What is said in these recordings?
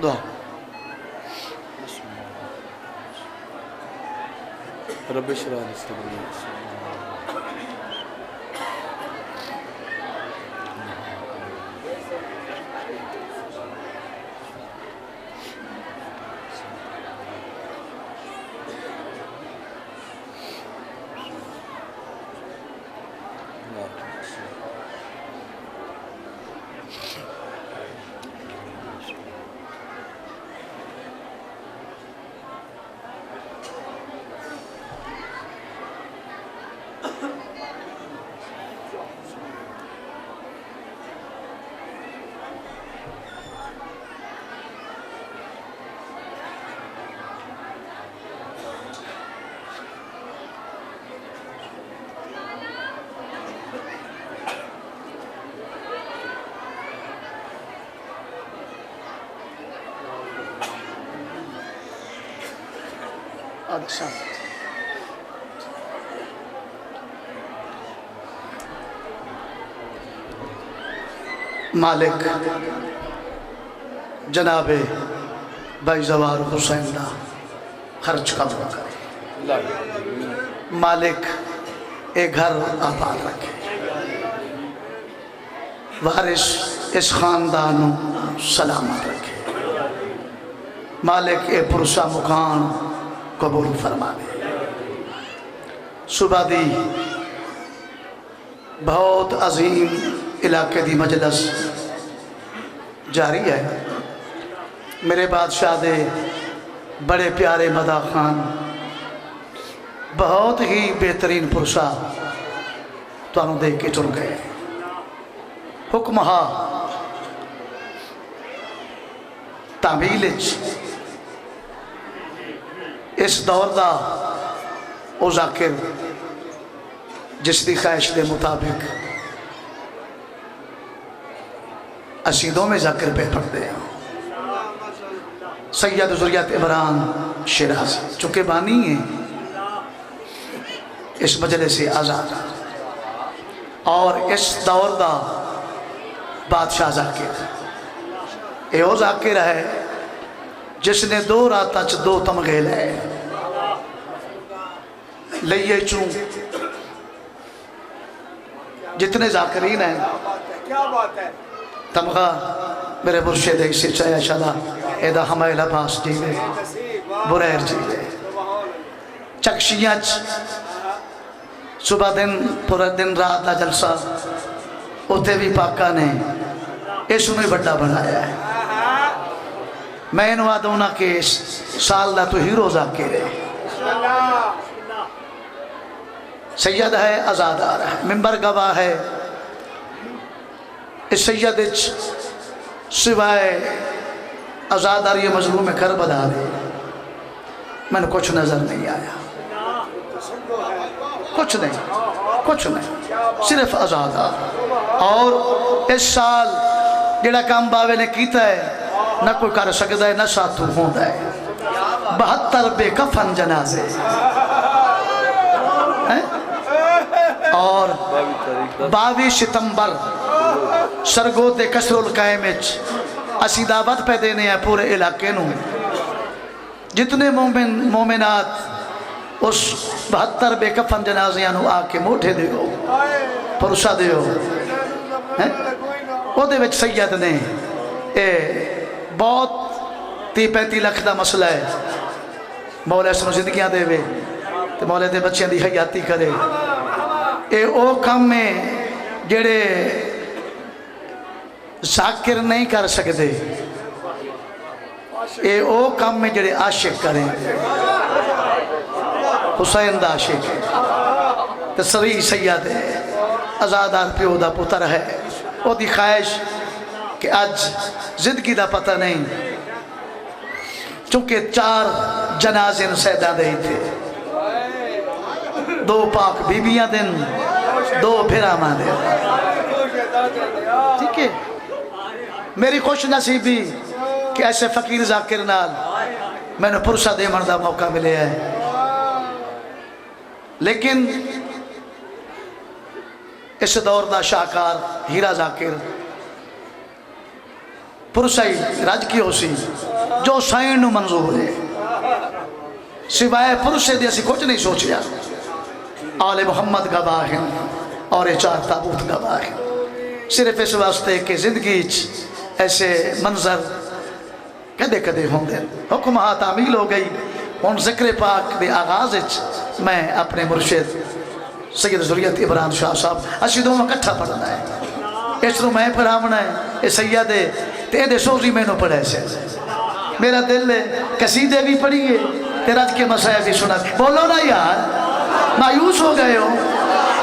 دعا رب اشرح لي صدري مالک جناب بھائی زوار حسین دا خرچ قبول کرے، مالک اے گھر آباد رکھے، وارث اس خاندانوں سلامت رکھے، مالک اے پرسہ مکان قبول فرما دے۔ صبح دی بہت عظیم علاقے دی مجلس جاری ہے، میرے بادشاہ دے بڑے پیارے مدا خان بہت ہی بہترین پرسہ تو انہوں دیکھ کے چن گئے۔ حکم ہا تعمیل اس دور دا او ذاکر جس دی خواہش دے مطابق اسیدوں میں ذاکر پہ پڑھ دے ہیں۔ سید ذریعت عمران شیرازی چونکہ بانی ہیں اس مجلس سے آزاد اور اس دور دا بادشاہ ذاکر اے او ذاکر ہے جس نے دو راتاں چ دو تمغے لے لئیے چون جتنے ذاکرین ہیں تمغہ میرے مرشد ایک سے چاہیا شدہ ایدہ ہمائے لباس جیلے بریر جیلے چکشیاں صبح دن پورا دن رات دا جلسہ اتے بھی پاکا نے اس میں بڑا بنایا ہے۔ میں انہوں آدھونا کہ سال دا تو ہیرو ذاکر ہے، سید ہے ازادار ہے، ممبر گواہ ہے، اس سید سوائے ازادار یہ مظلوم کربلا دے میں نے کچھ نظر نہیں آیا، کچھ نہیں صرف ازادار۔ اور اس سال جڑا کام باوے نے کیتا ہے نہ کوئی کر سکتا ہے نہ ساتھوں ہوتا ہے۔ 72 بے کفن جنازے اور 22 ستمبر سرگوت کسر القائم اسی دعوت پہ دینے ہیں پورے علاقے نوں جتنے مومنات اس 72 بے کفن جنازیاں نوں آ کے موٹھے دیو پرسہ دیو۔ وہ دے وچ سید نے بہت 30-35 لکھ دا مسئلہ ہے، مولا سنو زندگیاں دے وے تو مولا دے بچیاں دی حیاتی کرے۔ اے او کام میں جڑے ذاکر نہیں کر سکتے، اے او کام میں جڑے عاشق کریں، حسین دا عاشق ہے، تصریح سید ہے، ازادار پیو دا پتر ہے، او دی خواہش کہ آج زندگی دا پتہ نہیں چونکہ 4 جنازے سیدہ دے تھے، 2 پاک بیبیاں دن 2 بھیراماں دن، ٹھیک ہے۔ میری خوش نصیبی کہ ایسے فقیر ذاکر نال میں نے پرسہ دے مردہ موقع ملے ہے، لیکن اس دور دا شاہکار ہیرا ذاکر پرسائی رج کی ہو سی جو سائن نو منظور ہے سوائے پرسے دے اسی کچھ نہیں سوچیا آل محمد گواہ ہیں اور چار تابوت گواہ ہیں صرف اس واسطے کہ زندگی ایسے منظر کدے کدے ہوں گے حکم تعمیل ہو گئی ان ذکر پاک دے آغاز میں اپنے مرشد سید ذریت ابراہیم شاہ صاحب اسی دونوں کٹھا پڑھنا ہے اس رو میں پڑھاونا ہے اے سید تے دے سوزی میں نو پڑھے سے میرا دل قصیدے بھی پڑھیے تیرا کے مسائل بھی سنا بولو نا یار مایوس ہو گئے ہو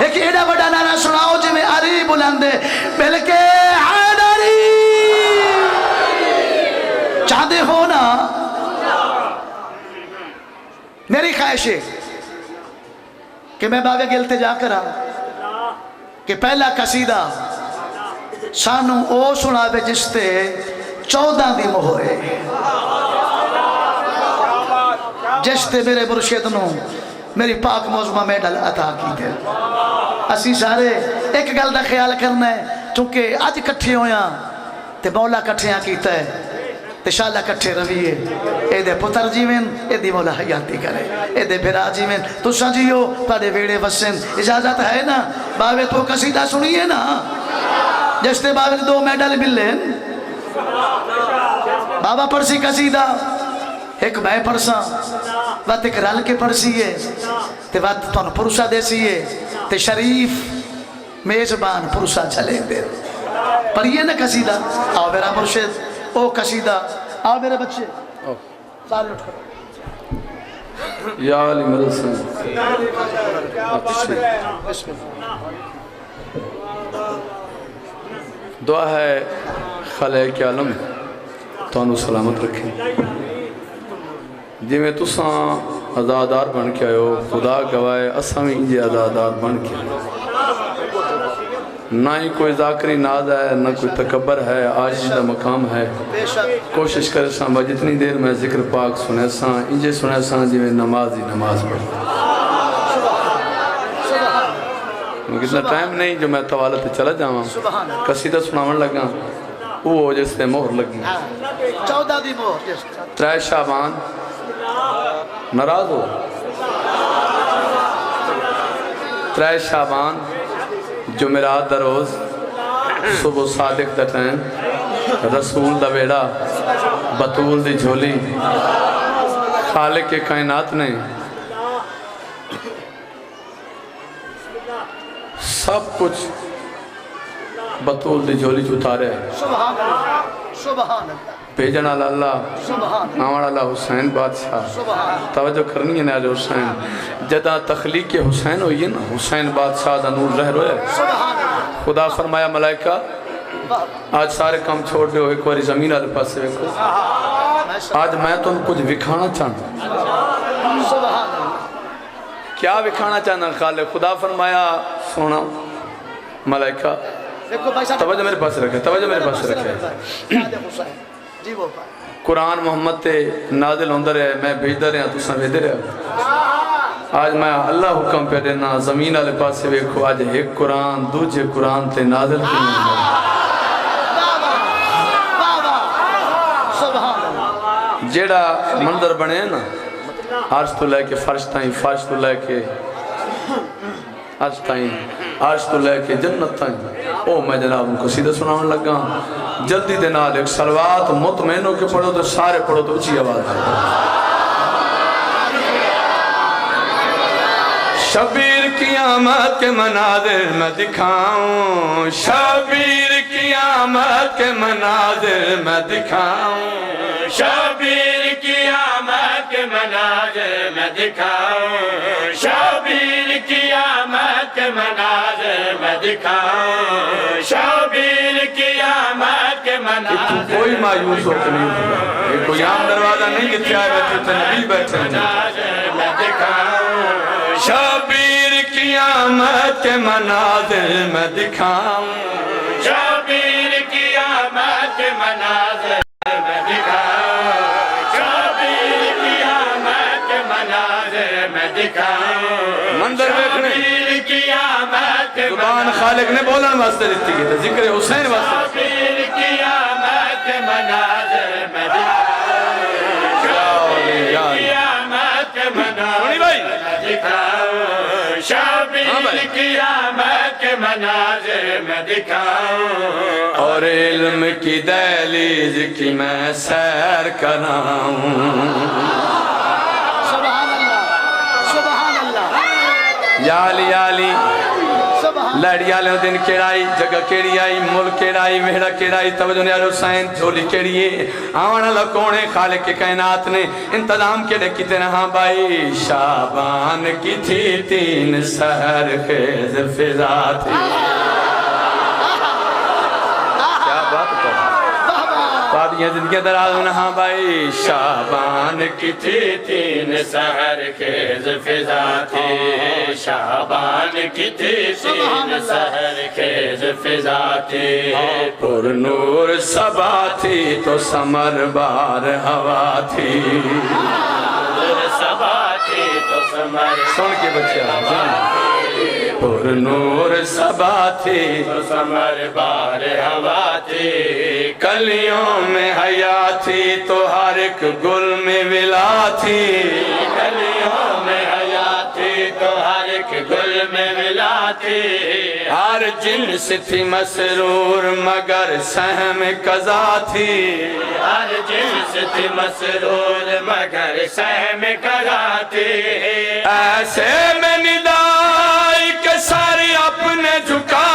ایک ایڈا بڑا نعرہ سناؤ جی میں علی بلندے بلکہ حیدری چاہتے ہو نا میری خواہش ہے کہ میں باغ گلتے جا کر کہ پہلا قصیدہ سانو او سنا بے جس تے 14 دی مہرے جس تے میرے مرشد نو میری پاک موضوع میڈل عطا کی تھے اسی سارے ایک گل دا خیال کرنا ہے چونکہ آج کٹھے ہویا تے مولا کٹھیاں کیتا ہے تے شاللہ کٹھے رویے اے دے پتر جیوین اے دی مولا حیاتی کرے اے دے بھرا جیوین تو سنجیو پڑے ویڑے وسن اجازت ہے نا باوے تو قصیدہ سنیے نا جس تے باوے 2 میڈل ملے بابا پڑسی قصیدہ ایک میں پڑسا وقت ایک رل کے پڑسیے تے وقت تو پرسا دے سیے تے شریف میزبان پرسا چلے دے پڑھیے نا قصیدہ آؤ میرا مرشد او قصیدہ آؤ میرے بچے سارے اٹھ کر یا علی مدرسن دعا ہے خالق عالم تو انہوں سلامت رکھیں جی میں تساں عزادار بن کے آئے ہو خدا گوائے اساں بھی انجے عزادار بن کے نہ ہی کوئی ذاکری ناز ہے نہ کوئی تکبر ہے عاجزی دا مقام ہے کوشش کرے ساں با جتنی دیر میں ذکر پاک سنے ساں انجے سنے ساں جی میں نماز ہی نماز پڑھ کتنا ٹائم نہیں جو میں توالت چلا جاؤں قصیدہ سناون لگا وہ جس سے مہر لگی 14 دی مہر 3 شعبان ناراض ہو 3 شعبان جمعرات دا روز صبح صادق دا ٹائم رسول دا بیڑا بطول دی جھولی خالق کے کائنات نے سب کچھ بطول دی جھولی اتارے سبحان اللہ بھیجن اللہ آمار اللہ حسین بادشاہ توجہ کرنی ہے نیاز حسین جدا تخلیق حسین ہوئی ہے نا حسین بادشاہ دا نور رہ روئے خدا فرمایا ملائکہ آج سارے کام چھوڑ دے ہو ایک واری زمین آلے پاس سے ویکھو آج میں تو ان کچھ وکھانا چاہنا کیا وکھانا چاہنا خالق خدا فرمایا سونا ملائکہ توجہ میرے پاس رکھے توجہ میرے پاس رکھے قرآن محمد تے نازل ہوندہ رہے میں بھیجدہ رہے ہیں تو سمجھدے رہے آج میں اللہ حکم پہ دینا زمین آلے پاس سے ویکھو آج ایک قرآن دوجہ قرآن تے نازل کی جیڑا منظر بنے ہیں نا عرش تو لے کے فرش تائیں فرش تو لے کے عرش تائیں عرش تو لے کے جنت تائیں او میں جناب ان کو سیدھا سناؤں لگا جلدی دے نال ایک سلوات مطمئنوں کے پڑھو تو سارے پڑھو تو اچھی آواز ہے شبیر قیامت کے مناظر میں دکھاؤں شبیر قیامت کے مناظر میں دکھاؤں شبیر قیامت کے مناظر میں دکھاؤں شبیر قیامت کے مناظر میں دکھاؤں شبیر قیامت کے مناظر کوئی مایوس ہو کے نہیں ہوگا یہ کوئی عام دروازہ نہیں کہ آئے بیٹھے تھے نبی بیٹھے ہیں میں دکھاؤں شبیر قیامت کے مناظر میں دکھاؤں شبیر قیامت کے مناظر میں دکھاؤں شبیر قیامت کے مناظر میں دکھاؤں منظر دیکھنے زبان خالق نے بولن واسطے دیتی کی ذکر حسین واسطے شبیر قیامت مناظر میں دکھاؤں شبیر قیامت کے مناظر میں دکھاؤں اور علم کی دہلیز کی میں سیر کراؤں سبحان اللہ سبحان اللہ یا علی یا علی لڑی آلے دن کیڑائی جگہ کیڑی آئی ملک کیڑائی وہڑا کیڑائی توجہ نے حسین جھولی کیڑی ہے آوانا لکونے خالق کے کائنات نے انتظام کے لکھتے رہا بھائی شابان کی تھی 3 سحر خیز فضا تھی کیا بات کرو پادیاں زندگی دراز نہاں بھائی شابان کی تھی 3 سحر خیز فضا تھی شابان کی تھی 3 سحر خیز فضا تھی پر نور صبا تھی تو سمر بار ہوا تھی نور صبا تھی تو سمر سن کے بچے پر نور صبا تھی تو سمر بار ہوا تھی کلیوں میں حیا تھی تو ہر ایک گل میں ولا تھی کلیوں میں حیا تھی تو ہر ایک گل میں ولا تھی ہر جنس تھی مسرور مگر سہم قضا تھی ہر جنس تھی مسرور مگر سہم قضا تھی ایسے میں ندائی کہ ساری اپنے جھکا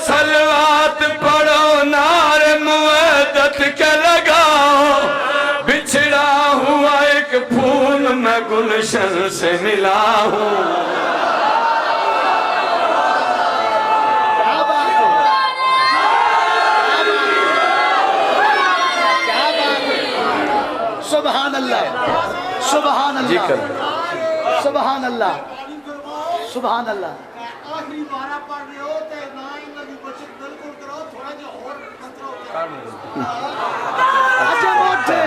سلوات پڑھو نار مودت کے لگاؤ بچھڑا ہوا ایک پھول میں گلشن سے ملا ہوں سبحان اللہ سبحان اللہ سبحان اللہ سبحان اللہ آخری بارہ پڑھ رہے ہو تے نہ انہاں دی بچت بالکل کرو تھوڑا جہا اور خطرہ ہوتا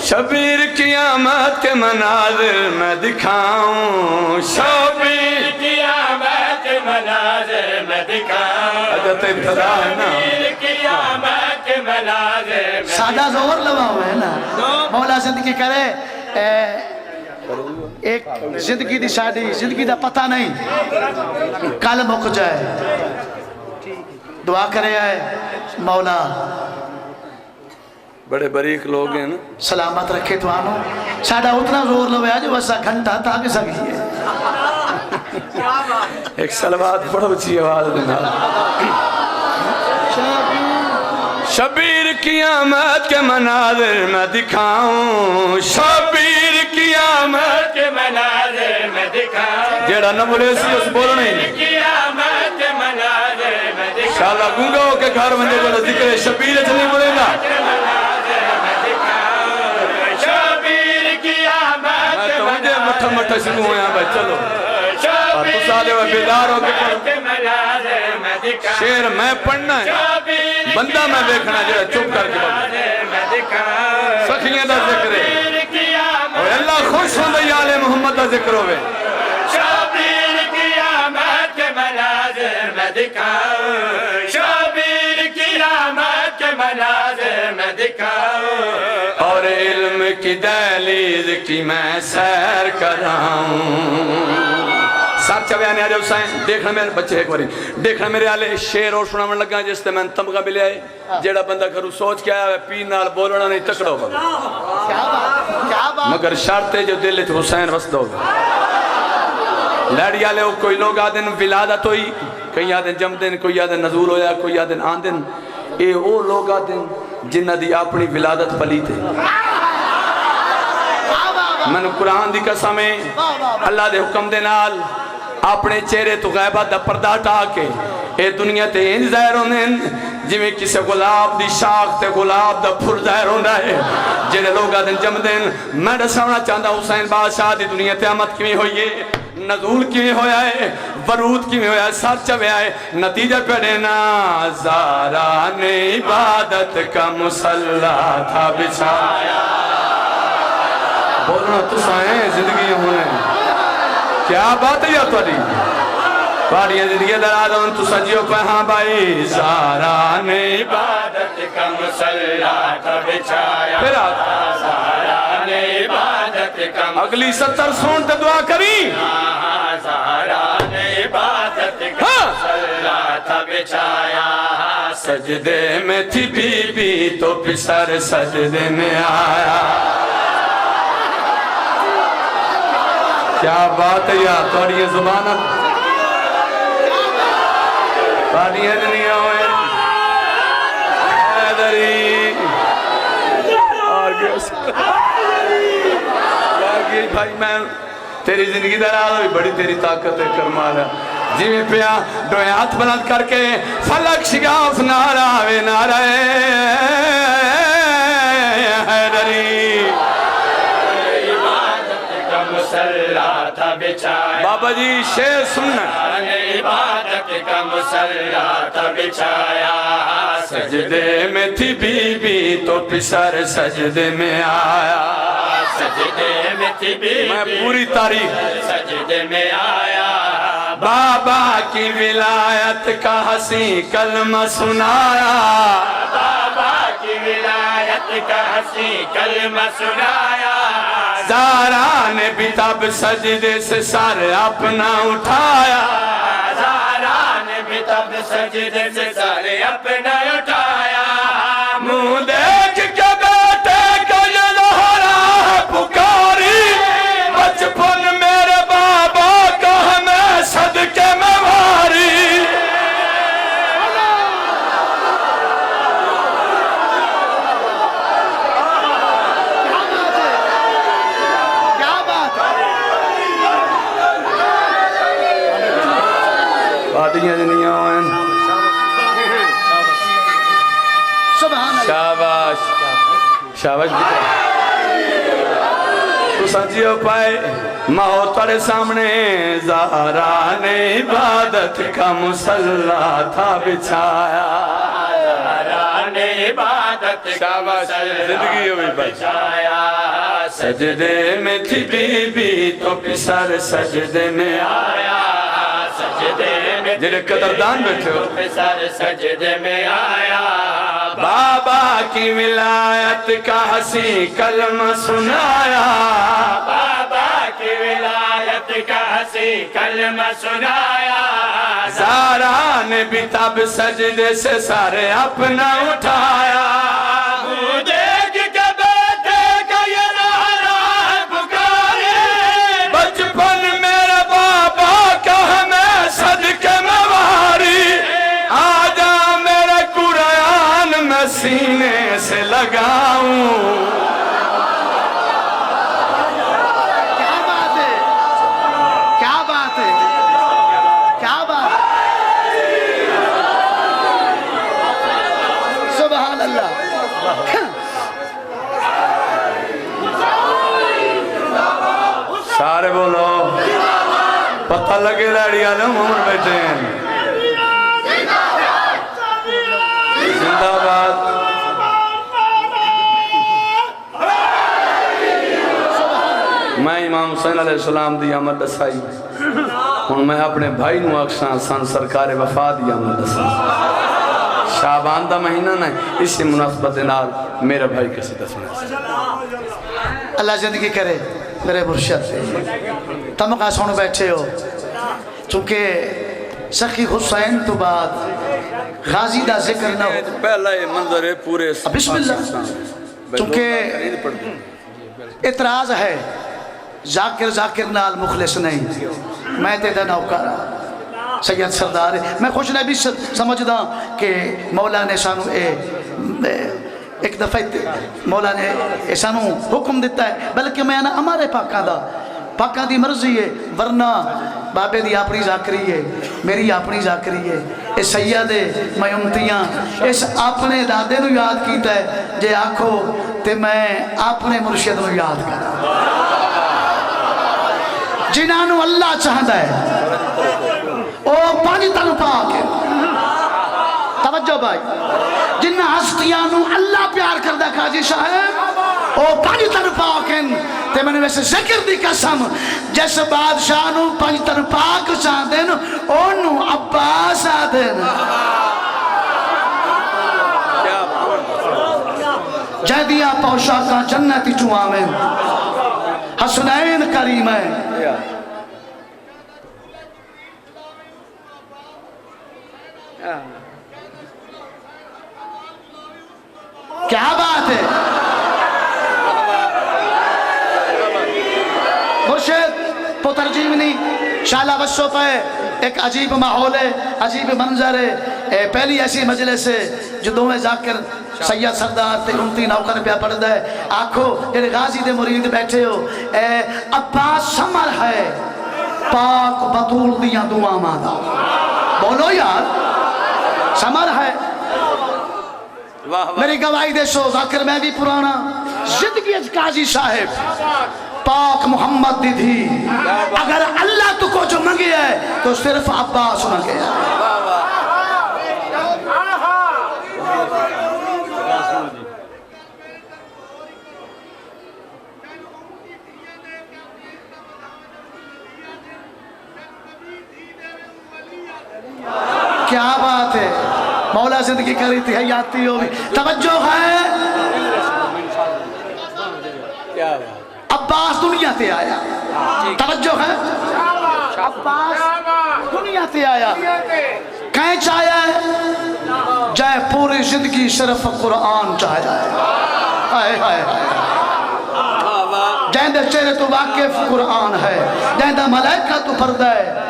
شبیر قیامت کے مناظر میں دکھاؤں شبیر قیامت کے مناظر میں دکھاؤں حضرت ابتدا ہے نا شبیر قیامت کے مناظر میں سادہ زور لگا ہوا ہے نا مولا زندگی کرے ایک زندگی دی شادی زندگی دا پتہ نہیں کل مک جائے دعا کرے آئے مولا بڑے بریک لوگ ہیں نا سلامت رکھے تو آنو ساڑھا اتنا زور لو ہے جو بسا گھنٹا تاکہ سکی ہے ایک سلوات پڑھو چی آواز دینا شبیر قیامت کے مناظر میں دکھاؤں شبیر قیامت کے مناظر میں دکھاؤں جیڑا نہ بولے سی اس بولو نہیں قیامت کے مناظر میں دکھاؤں شاءاللہ گنگا ہو کے گھر میں بولو ذکر شبیر چلی بولے گا شبیر قیامت میں تو مجھے مٹھا مٹھا شروع ہویا بھائی چلو اور تو سالے ہوئے بیدار ہو کے شیر میں پڑھنا ہے بندہ میں دیکھنا جڑا چپ کر کے سخیاں دا ذکر ہے اور اللہ خوش ہوں دے آل محمد دا ذکر ہوئے شبیر قیامت کے مناظر میں دکھاؤں شبیر قیامت کے مناظر میں دکھاؤں اور علم کی دہلیز کی میں سیر کراؤں ساتھ چوے آنے آجا حسین دیکھنا میرے بچے ایک باری دیکھنا میرے آلے شیر اور سنا من لگا جس تے میں تمغہ ملے آئے جیڑا بندہ گھرو سوچ کے آیا ہے پین نال بولنا نہیں تکڑا ہوگا کیا بات مگر شرطے جو دل تھے حسین رسد ہوگا لڑی آلے کوئی لوگ آدن ولادت ہوئی کئی آدن جم دن کوئی آدن نزول ہویا کوئی آدن آدن اے او لوگ آدن جنہ دی اپنی ولادت پلی تھے من قرآن دی قسمیں اللہ دے حکم دے نال اپنے چہرے تو غیبت دا پردہ ٹاکے اے دنیا تے انج ظاہر ہوندے جویں کسے گلاب دی شاخ تے گلاب دا پھر ظاہر ہوندا ہے جڑے لوگ آدن جم دن میں دسانا چاہتا حسین بادشاہ دی دنیا تے آمد کیویں ہوئی ہے نزول کیویں ہویا ہے ورود کیویں ہویا ہے ساتھ چوے آئے نتیجہ پڑھنا زارا نے عبادت کا مصلی تھا بچھایا بولنا تو سائیں زندگی ہونے کیا بات ہے یا توڑی پاڑیاں زندگی درادوں تو سجیو پہاں بھائی زاران عبادت کا مسلح تھا بچایا پھر آتا زاران عبادت کا اگلی 70 سون تے دعا کری زاران عبادت کا مسلح تھا بچایا سجدے میں تھی بی بی تو پسر سجدے میں آیا کیا بات ہے یا توڑی یہ زبانہ پاڑیاں دنیا ہوئے حیدری آگے بھائی میں تیری زندگی دراد ہوئی بڑی تیری طاقت ہے کرمالا جی میں پیا دوئے ہاتھ بلند کر کے فلک شگاف نعرہ وے نعرہ حیدری عبادت کا مسلح تھا بچایا بابا جی شیر سننا عبادت کا مسلح تھا بچایا سجدے میں تھی بی بی تو پسر سجدے میں آیا سجدے میں تھی بی بی میں پوری تاریخ سجدے میں آیا بابا کی ولایت کا حسین کلمہ سنایا بابا کی ولایت کا حسین کلمہ سنایا زارا نے بھی تب سجدے سے سر اپنا اٹھایا زارا نے بھی تب سجدے سے سر اپنا اٹھایا منہ دیکھ کے بیٹے کو یہ لہرا پکاری بچپن میرے بابا کا ہمیں صدقے میں واری پاڑیاں دنیا ہوئے شاباش شاباش تو سجیو پائے موتر سامنے زہران عبادت کا مسلح تھا بچایا زہران عبادت کا مسلح تھا بچایا سجدے میں تھی بی بی تو پسر سجدے میں آیا سجدے میں جنہیں قدردان بیٹھے ہو پسر سجدے میں آیا بابا کی ولایت کا حسین کلمہ سنایا بابا کی ولایت کا حسین کلمہ سنایا زارا نے بھی تب سجدے سے سارے اپنا اٹھایا دیکھ کے بیٹے کا یہ نعرہ پکارے بچپن میرے بابا کا ہمیں صدقے میں واری آجا میرے قرآن میں سینے سے لگاؤں کیا بات ہے کیا بات ہے کیا بات سبحان اللہ سارے بولو پتہ لگے لڑی آدم عمر بیٹھے ہیں زندہ باد میں امام حسین علیہ السلام دی آمد دسائی ہوں میں اپنے بھائی نو اکشان سن سرکار وفا دی آمد دسائی شعبان دا مہینہ نہیں اسی مناسبت نال میرا بھائی کسی دسنا اللہ زندگی کرے میرے مرشد تم کا سن بیٹھے ہو چونکہ سخی حسین تو بعد غازی دا ذکر نہ ہو پہلا یہ منظر ہے پورے بسم اللہ چونکہ اعتراض ہے ذاکر نال مخلص نہیں میں تیرا نوکارا سید سردار میں خوش نبی سمجھدا کہ مولا نے سانو ایک دفعہ مولا نے سانو حکم دیتا ہے بلکہ میں نا ہمارے پاکاں دی مرضی ہے ورنہ بابے دی اپنی ذاکری ہے میری اپنی ذاکری ہے اس سید میں امتیاں اس اپنے دادے نو یاد کیتا ہے جے آکھو تے میں اپنے مرشد نو یاد کرا جنہوں اللہ چاہتا ہے او پانی تن پاک توجہ بھائی جنہ ہستیاں نو اللہ پیار کردہ قاضی صاحب او پانچ تن پاک ہیں تے میں نے ویسے ذکر دی قسم جس بادشاہ نو پانچ تن پاک چاہدن اونو عباس آدن جہدیاں پوشاکاں جنتی چوامیں حسنین کریمیں کیا بات ہے مرشد پتر جیونی شالہ بسوں پہ ایک عجیب ماحول ہے عجیب منظر ہے پہلی ایسی مجلس ہے جو دوویں ذاکر سید سردار تے امتی نوکر پہ پڑھ دے آنکھو یہ غازی دے مرید بیٹھے ہو عباس سمر ہے پاک بطول دیاں دعا مادا بولو یار سمر ہے میری گواہی دے سو ذاکر میں بھی پرانا زندگی از قاضی صاحب پاک محمد دی تھی اگر اللہ تو کو جو منگی ہے تو صرف عباس منگے ہے کیا بات ہے مولا زندگی کری تھی حیاتی ہوئی توجہ ہے عباس دنیا تے آیا توجہ ہے عباس دنیا تے آیا کہیں چاہیا ہے جائے پوری زندگی صرف قرآن چاہیا ہے جائیں دے چہرے تو واقف قرآن ہے جائیں دے ملائکہ تو پردہ ہے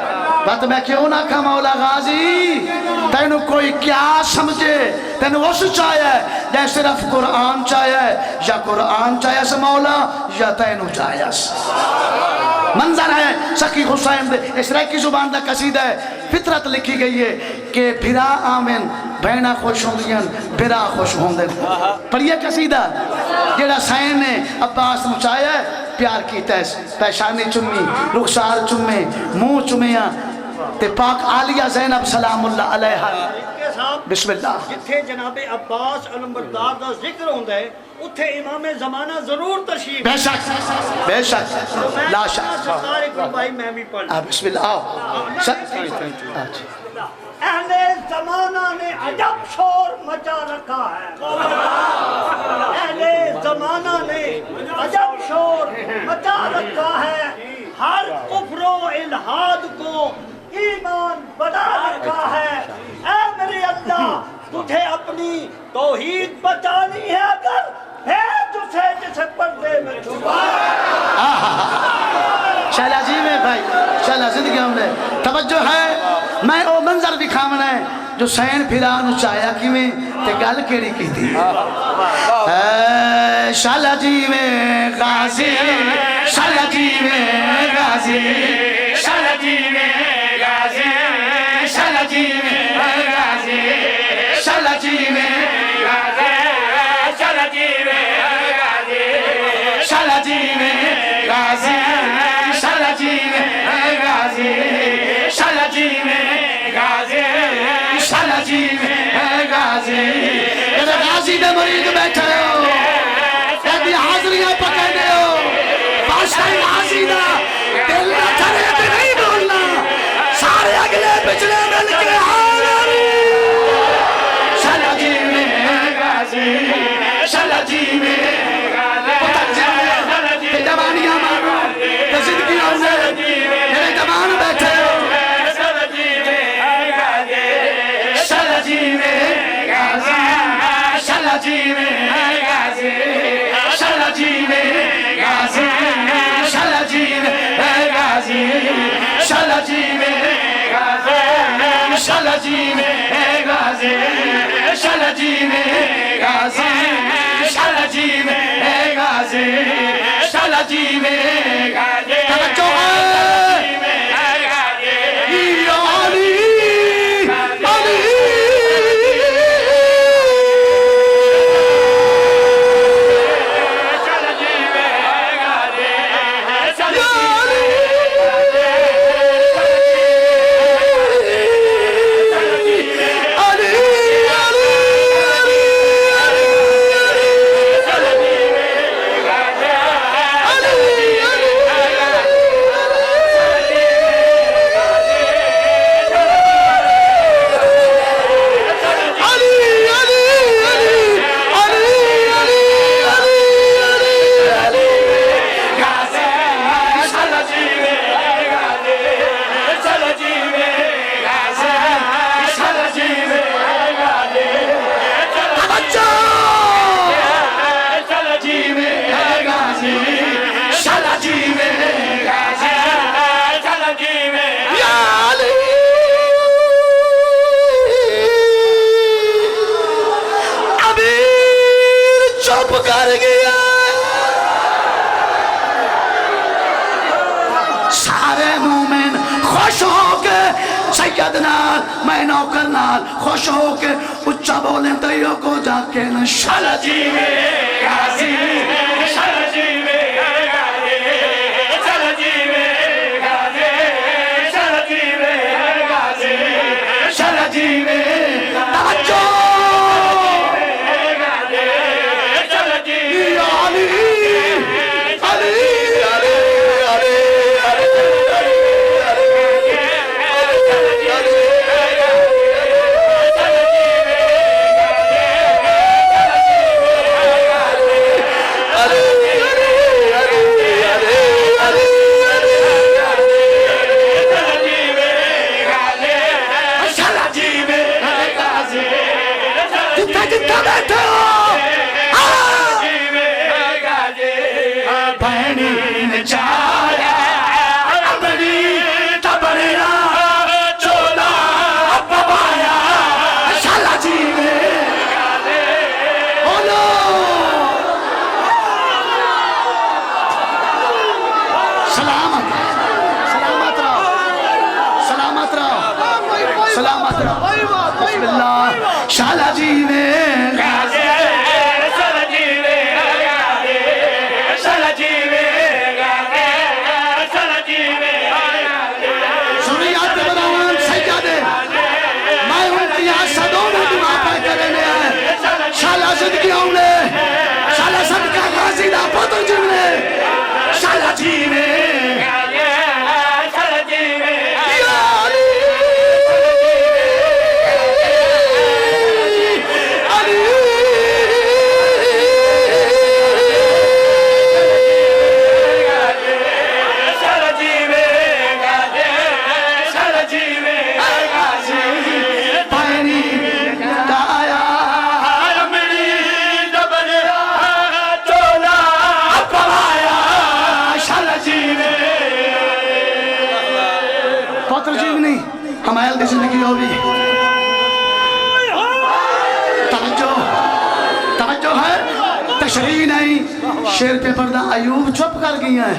بات میں کیوں نہ کہا مولا غازی تینو کوئی کیا سمجھے تینو اس چاہیا ہے یا صرف قرآن چاہیا ہے یا قرآن چاہیا سے مولا یا تینو چاہیا سے منظر ہے سکی حسین دے اسرائیل کی زبان دا قصیدہ ہے فطرت لکھی گئی ہے کہ بھرا آمین بہنہ خوش ہوں دیں بھرا خوش ہوں دیں پر یہ قصیدہ جیڑا سین نے عباس مچایا ہے پیار کی تیس پیشانی چمی رخسار چمے منہ چمیاں تے پاک عالیہ زینب سلام اللہ علیہ بسم اللہ جتھے جناب عباس علمبردار دا ذکر ہوندہ ہے اتھے امام زمانہ ضرور تشریف بے شک بے شک لا شک سارے کو بھائی میں بھی پڑھ بسم اللہ آؤ اہل زمانہ نے عجب شور مچا رکھا ہے اہل زمانہ نے عجب شور مچا رکھا ہے ہر کفر و الہاد کو ایمان بنا رکھا ہے اے میرے اللہ تجھے اپنی توحید بچانی ہے اگر بھیج اسے جسے پردے میں چھپا شہلہ جی میں بھائی شہلہ زندگی ہم نے توجہ ہے میں او منظر بھی کھامنا ہے جو سین پھرانو چاہیا کی میں تے گل کیڑی کی تھی شہلہ جی میں غازی شہلہ جی میں غازی شہلہ جی میں غازی شہلہ جی میں غازی شہلہ جی میں غازی شہلہ جی میں غازی شہلہ جی میں غازی شہلہ جی میں غازی شہلہ جی میں غازی شہلہ جی میں غازی یہ غازی دے مرید بیٹھے ہو یہ حاضریاں پکڑے ہو بادشاہ غازی دا دل نہ تھرے تے نہیں بولنا سارے اگلے پچھلے مل کے حاضری شہلہ جی میں غازی شہلہ جی میں غازی جوانیاں مارو زندگی ہونے میرے جوان بیٹھے ہو شہلہ جی میں غازی شہلہ جی میں غازی شہلہ جی میں غازی شہلہ جی میں غازی شہلہ جی میں غازی شہلہ جی میں غازی شہلہ جی میں غازی شہلہ جی میں غازی شہلہ جی میں غازی شہلہ جی میں غازی توجہ Ali نال میں نوکر نال خوش ہو کے اچھا بولیں تیو کو جا کے شالا جی میں غازی شالا جی میں غازی شالا جی میں غازی شالا جی میں غازی شالا جی میں توجہ شالا جی میں غازی شالا جی میں غازی شالا جی میں غازی شالا جی میں غازی سنیات بناوان سیادے میں امتیاز صدوں میں دعا پہ کرنے آئے شالا زندگی ہونے شالا صدقہ غازی دا پتر جمنے شالا جی میں ہمایل دی زندگی ہوگی توجہ ہے تشریح نہیں شیر پہ پردہ ایوب چپ کر گئی ہیں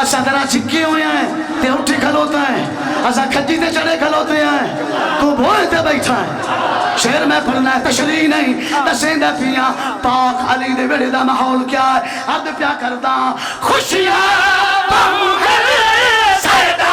اسا درہ چھکی ہوئے ہیں تے اٹھی کھلوتا ہے اسا کھجی تے چڑے کھلوتے ہیں تو بھوئے تے بیٹھا ہے شیر میں پڑھنا ہے تشریح نہیں تسیندہ پیاں پاک علی دے بیڑے دا محول کیا ہے عرض پیا کرتا خوشیاں بہو ہے سیدہ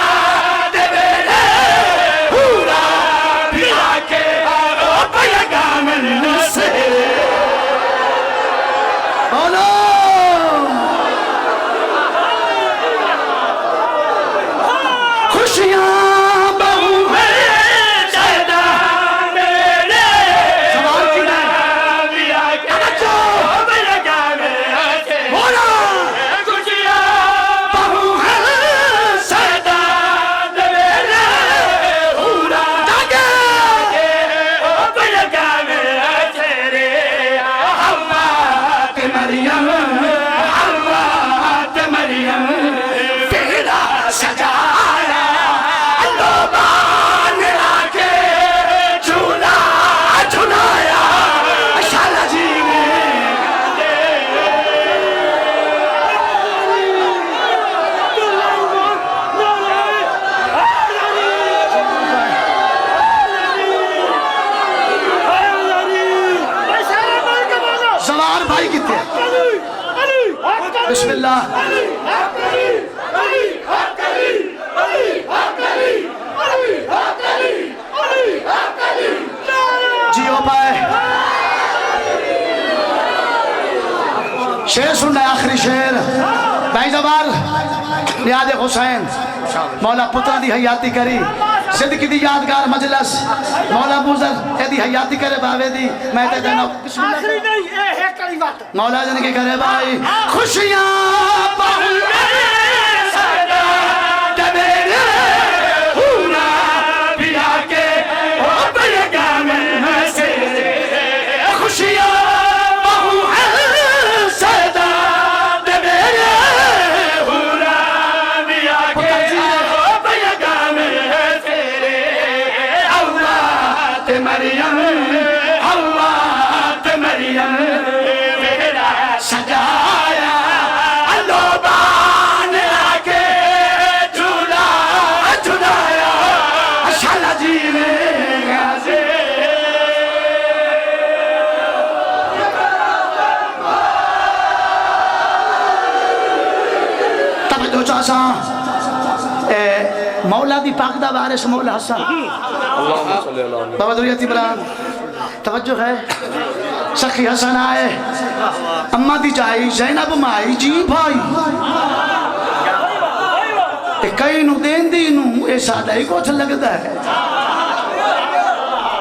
بسم اللہ جیو پائے شیر سن رہے آخری شیر بھائی زبار نیاد حسین مولا پترہ دی حیاتی کری صدقی دی یادگار مجلس مولا موزر اے دی حیاتی کرے باوے دی میں تے جنو آخری نہیں اے ہے کری بات مولا زندگی کرے بھائی خوشیاں بہو سیدہ دمیرے ہونا بیا کے بیگا میں سے خوشیاں بہو سیدہ دمیرے ہونا بیا کے بیگا میں سے اللہ تے مریم اللہ تے مریم سجایا اللوبان آکے جھولا جھولایا شالا جی مولا دی پاک دا وارث مولا حسن بابا دریاتی بران توجہ ہے سخی حسن آئے اماں دی جائی زینب مائی جی بھائی کئی نو دین دی نو اے سادہ ہی کچھ لگتا ہے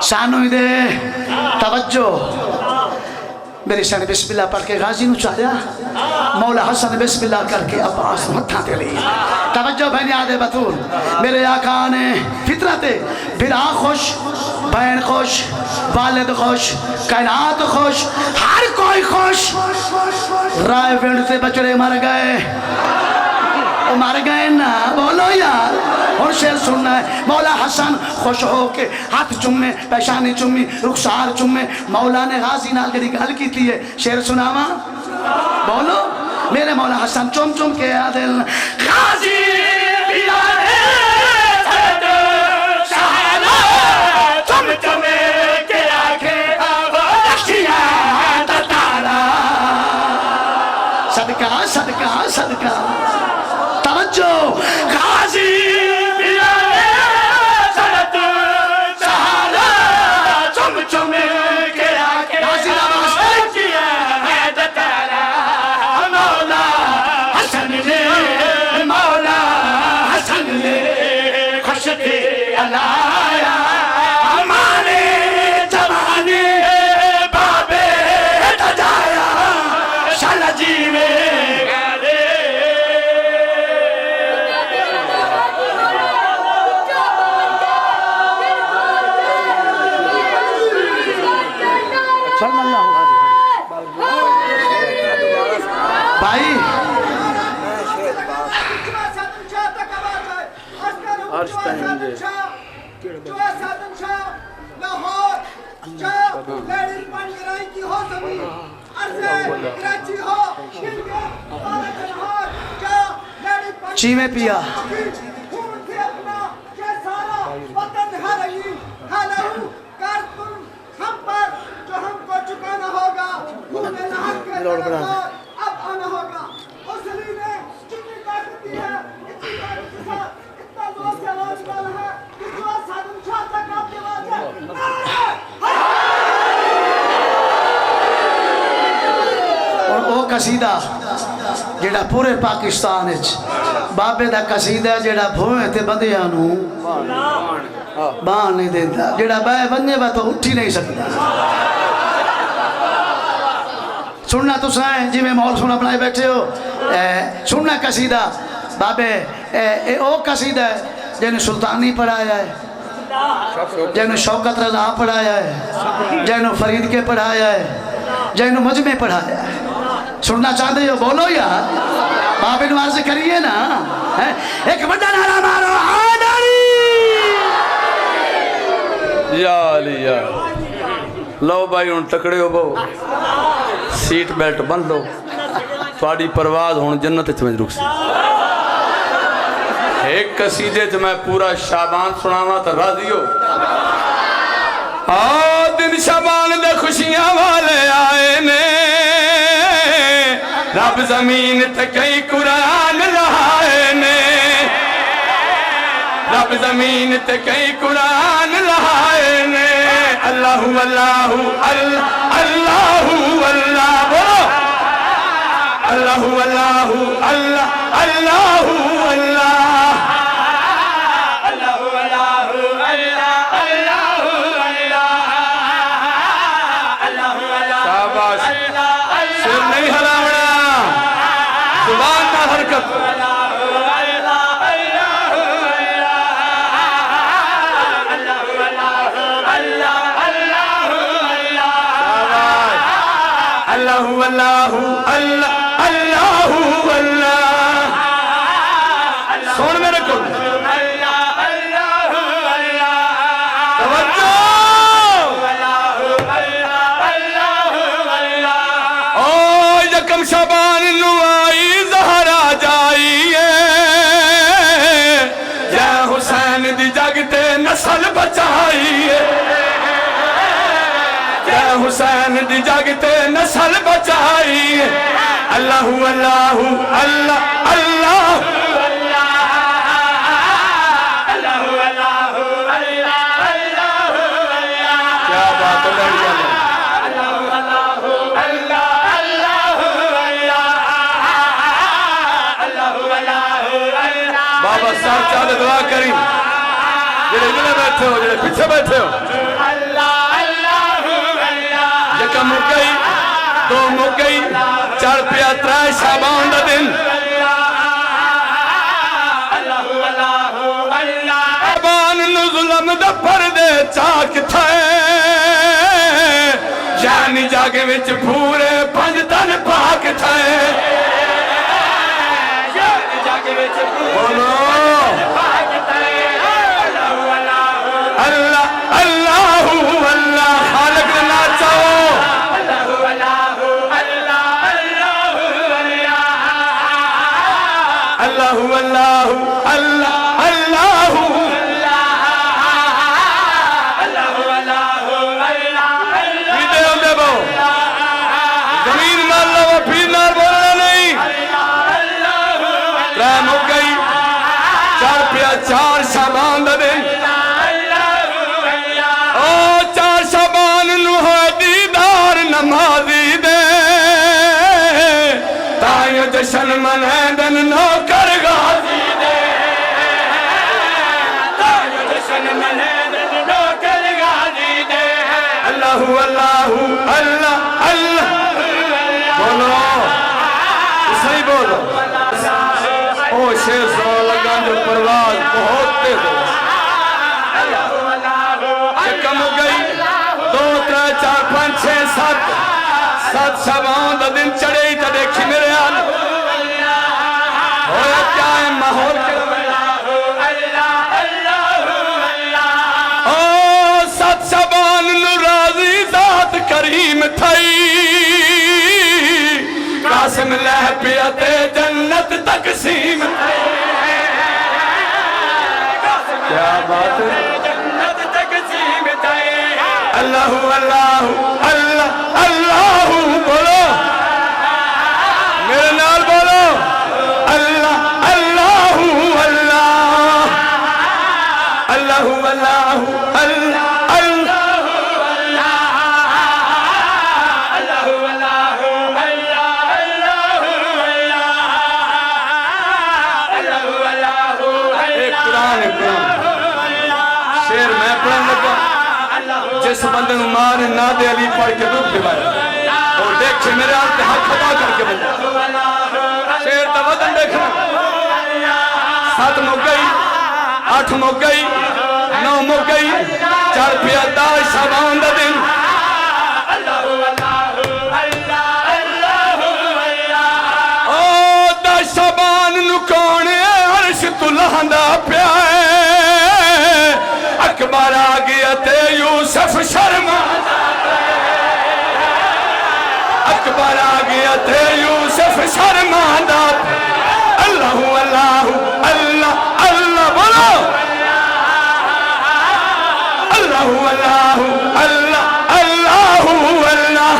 شانو ہی دے توجہ میری شان بسم اللہ پڑھ کے غازی نو چاہیا مولا حسن بسم اللہ کر کے عباس متھا تے لی توجہ بہن یاد بطول میرے آقا نے فطرت بھرا خوش بہن خوش والد خوش کائنات خوش ہر کوئی خوش رائے وینڈ سے بچڑے مر گئے مر گئے نا بولو یار اور شیر سننا ہے مولا حسن خوش ہو کے ہاتھ چومے پیشانی چومی رخسار چومے مولا نے غازی نال گڑی گل کی تھی ہے شیر سناوا بولو میرے مولا حسن چوم چوم کے دل غازی بیارے سید شہلا چوم چومے کے آنکھیں رشیاں تتارا صدقہ صدقہ صدقہ توجہ غازی بیارے سید شہلا چوم چومے کے آنکھیں رشیاں تتارا مولا حسن نے خوش تھے علایا ہمارے جوانی بابے تجایا شالا جی میں گارے بھائی چی میں پیا اب آنا ہوگا اس لیے جتنی طاقت ہے اتنی طاقت کے ساتھ اتنا زور سے آواز والا ہے کہ جو سادم شاہ تک آپ کے آواز ہے اور وہ قصیدہ جڑا پورے پاکستان وچ بابے دا قصیدہ جڑا بھوئے تے بندیاں نو باں نہیں دیندا جڑا بے بننے وا تو اٹھ ہی نہیں سکدا سننا تو سائیں جی میں مول سننا بنائے بیٹھے ہو سننا قصیدہ بابے او قصیدہ ہے جنہیں سلطانی پڑھایا ہے جنہیں شوکت رضا پڑھایا ہے جنہیں فرید کے پڑھایا ہے جنہیں مجمع پڑھایا ہے سننا چاہتے ہو بولو یار بابے نواز سے کریے نا ایک بڑا نعرہ مارو آداری یا علی یا لو بھائی ان تکڑے ہو بہو سیٹ بیلٹ بند لو تھوڑی پرواز ہون جنت میں رک سی ایک قصیدے تو میں پورا شابان سناوا تو راضی ہو دن شابان دے خوشیاں والے آئے نے رب زمین تے کئی قرآن لہائے نے رب زمین تے کئی قرآن لہائے نے اللہ اللہ اللہ اللہ اللہ اللہ اللہ اللہ شاباش سر نہیں ہلاونا زبان نہ حرکت اللہ اللہ اللہ اللہ اللہ سون میرے کو یکم شبان نو آئی زہرا جائیے یا حسین دی جگتے نسل بچائیے یا حسین دی جگتے نسل بچائیے اللہ اللہ اللہ اللہ چاہتے دعا کریں جڑے ادھر بیٹھے ہو جڑے پیچھے بیٹھے ہو یکا مک گئی دو مک گئی چار پیا ترائے شعبان دا دن شعبان نو ظلم دا پردے چاک تھائے جانی جاگے وچ پورے پنج تن پاک تھائے بولو اللہ اللہ اللہ خالق نہ چاہو اللہ اللہ اللہ اللہ ویڈیو دے بو زمین مالا وہ پھر نہ بولنا نہیں رہ مک گئی چار پیا چار شعبان دا دن او چار شعبان نو ہے دیدار نمازی دے تائیو جشن منیدن نوکر غازی دے تائیو جشن منیدن نوکر غازی دے اللہ اللہ اللہ اللہ بولو صحیح بولو او شیر سو لگا جو پرواز بہت تیز ہو کم ہو گئی دو تر چار پانچ چھ سات سات شعبان دا دن چڑھے ہی تا دیکھی میرے آل ہویا کیا ہے ماحول کے او سات شعبان نو راضی ذات کریم تھائی قاسم لہ پیتے جنت تقسیم کیا بات ہے اللہ اللہ اللہ اللہ بولو میرے نال بولو اللہ اللہ اللہ اللہ اللہ اللہ شیر میں پڑھنے لگا جس بندے مار ناد علی پڑھ کے دکھ دبائے اور دیکھے میرے آتے حق خدا کر کے بندے شیر تا وطن دیکھنا سات مک گئی آٹھ مک گئی نو مک گئی چار پیا دار شعبان دا دن او دا شعبان نکونے عرش تو لہندہ پیائے اکبر آگیا تے یوسف شرما اکبر آگیا تے یوسف شرما اللہ اللہ اللہ اللہ بولو اللہ اللہ اللہ اللہ اللہ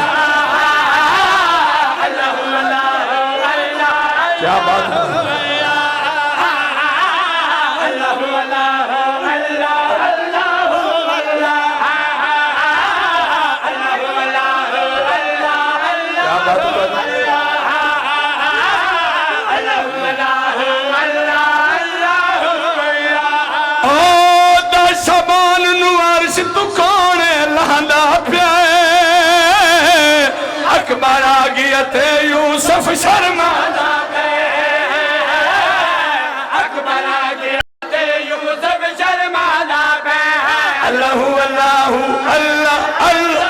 کیا بات ہے اکبر آگیا تے یوسف شرما اکبر آگیا تے یوسف شرما اللہ اللہ اللہ اللہ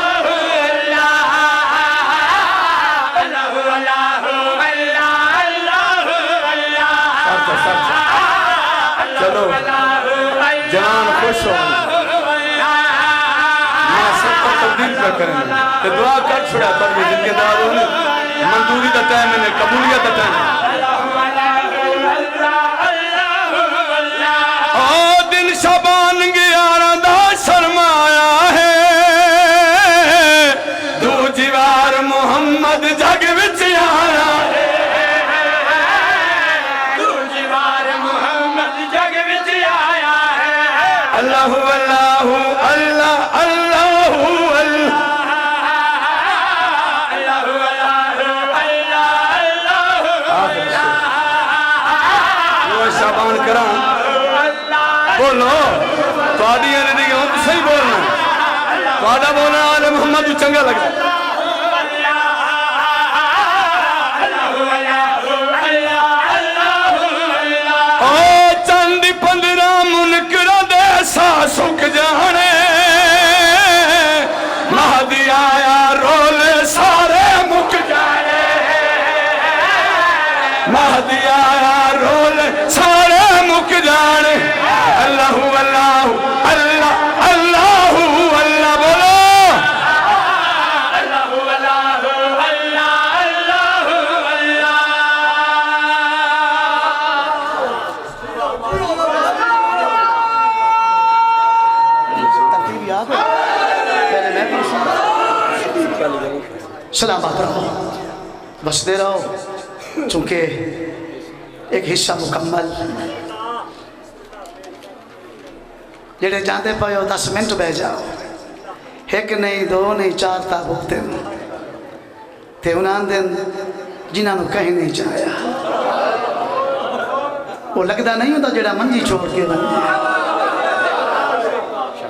چلو جان خوش ہو تبدیل کر کریں تو دعا کر چھڑا پر بھی جن کے داروں نے مندوری دا ٹائم ہے قبولیت دا ٹائم او دن شعبان گیارہ دا شرمایا ہے دو جوار محمد جگ وچ آیا دو جوار محمد جگ وچ آیا ہے اللہ اللہ اللہ اللہ شعبان کران جو چنگا لگتا چند 15 منکرہ دے سا سک جانے مہدی آیا رول سارے مک جانے مہدی آیا رول سارے مک جانے اللہ اللہ اللہ اللہ اللہ بولو اللہ اللہ اللہ ترتیب یاد ہے پہلے میں بھی سلامات رہو بستے رہو چونکہ ایک حصہ مکمل جڑے جاندے پہ ہو 10 منٹ بہ جاؤ ایک نہیں 2 نہیں 4 تابوت دن تے انہاں دن جنہاں نو کہیں نہیں چاہیا وہ لگدا نہیں ہوتا جڑا منجی چھوڑ کے بن گیا